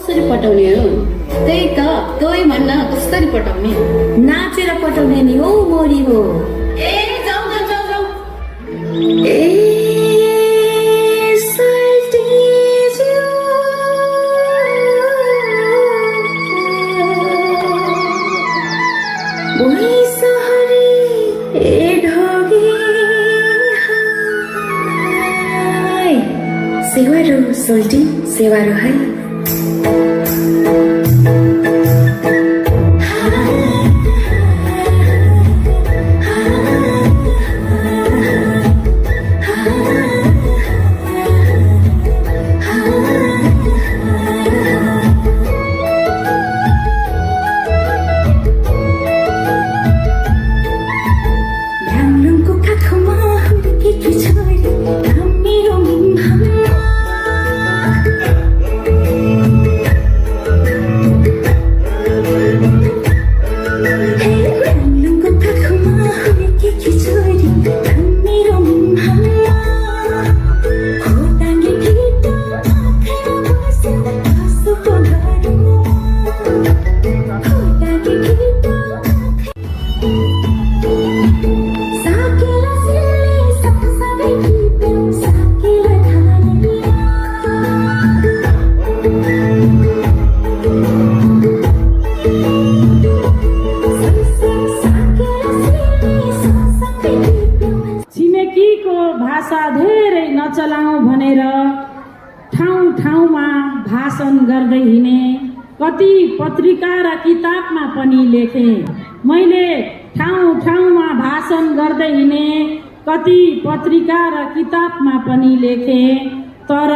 कसरी पटाउने हो? त्यही त, तँलाई भन्न कसरी पटाउने? नाचेर पटाउने नि हो मोरी हो। ए जाऊ जाऊ जाऊ जाऊ। ए सल्टिज्यू ओइ सहरी ए ढोगी हाय सेवारो सोल्टी सेवारो है। भाषा धेरै नचलाऊ भनेर ठाउँ ठाउँमा भाषण गर्दै हिँडे। कति पत्रिका र किताबमा पनि लेखे। मैले ठाउँ ठाउँमा भाषण गर्दै हिँडे, कति पत्रिका र किताबमा पनि लेखे। तर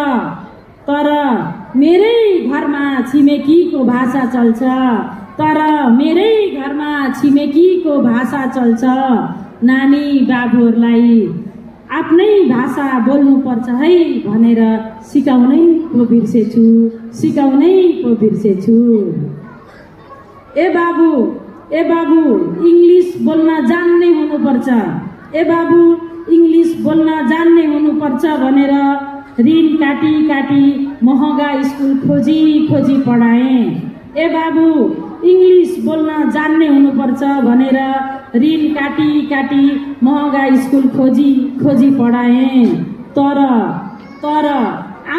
मेरै घरमा छिमेकीको भाषा चल्छ। तर मेरै घरमा छिमेकीको भाषा चल्छ। नानी बाबुहरूलाई आफ्नै भाषा बोल्नुपर्छ है भनेर सिकाउनै पो बिर्सेछु। ए बाबु इङ्ग्लिस बोल्न जान्ने हुनुपर्छ। ए बाबु इङ्ग्लिस बोल्न जान्ने हुनुपर्छ भनेर ऋण काटी महँगा स्कुल खोजी पढाएँ। ए बाबु इङ्ग्लिस बोल्न जान्ने हुनुपर्छ भनेर ऋण काटी महँगा स्कुल खोजी पढाएँ। तर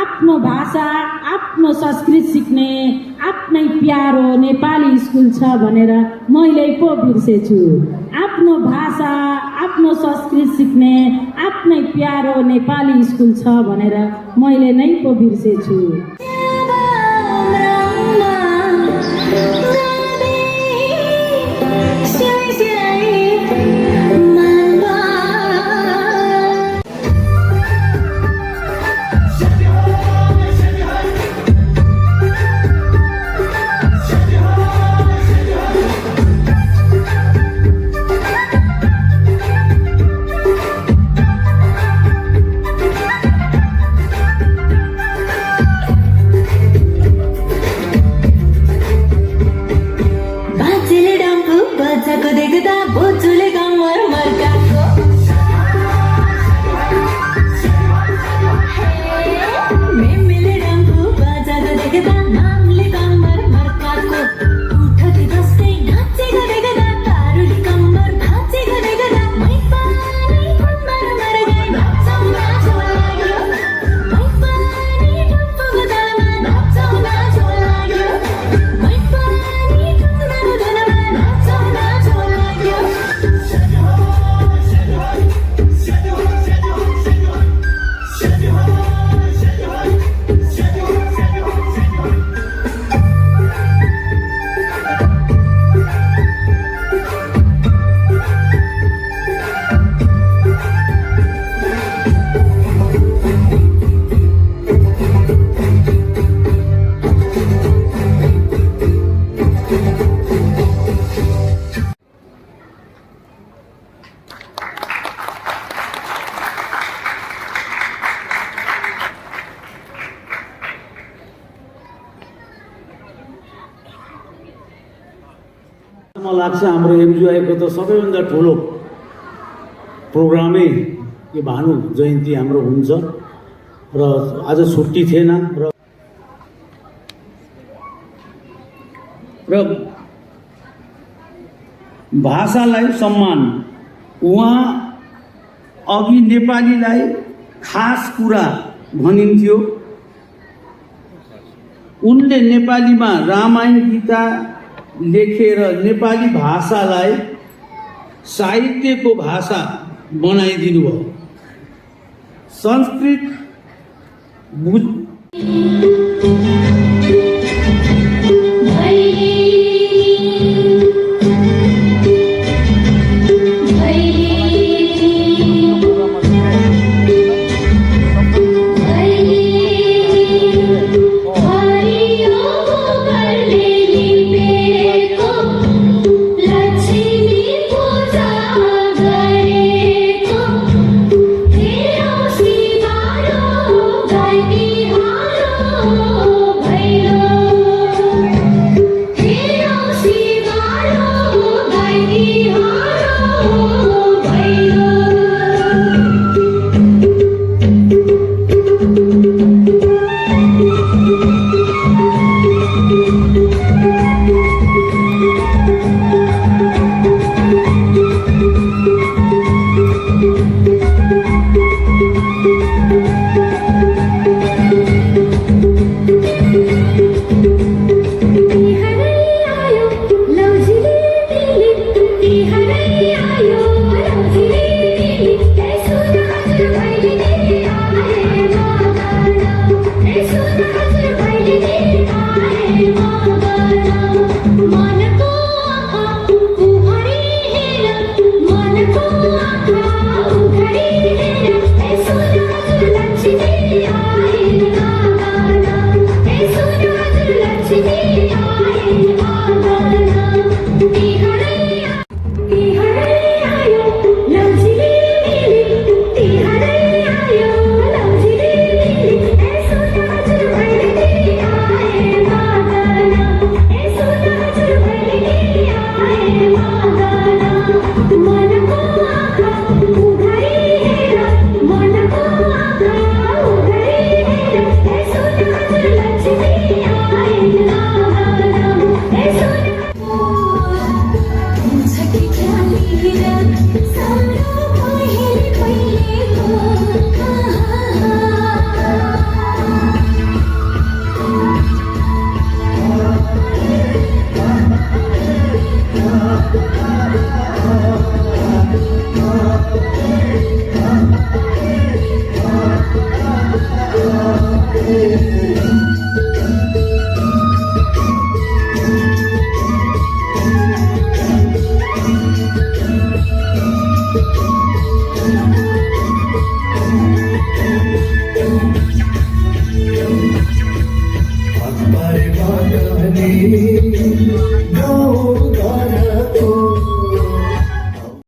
आफ्नो भाषा आफ्नो संस्कृति सिक्ने आफ्नै प्यारो नेपाली स्कुल छ भनेर मैले पो बिर्सेछु। आफ्नो भाषा आफ्नो संस्कृति सिक्ने आफ्नै प्यारो नेपाली स्कुल छ भनेर मैले नै पो बिर्सेछु। मलाई लाग्छ हाम्रो एमजिआईको त सबैभन्दा ठुलो प्रोग्रामै यो भानु जयन्ती हाम्रो हुन्छ र आज छुट्टी थिएन र र भाषालाई सम्मान। उहाँ अघि नेपालीलाई खास कुरा भनिन्थ्यो। उनले नेपालीमा रामायण गीता लेखेर नेपाली भाषालाई साहित्यको भाषा बनाइदिनु भयो। संस्कृत बुझ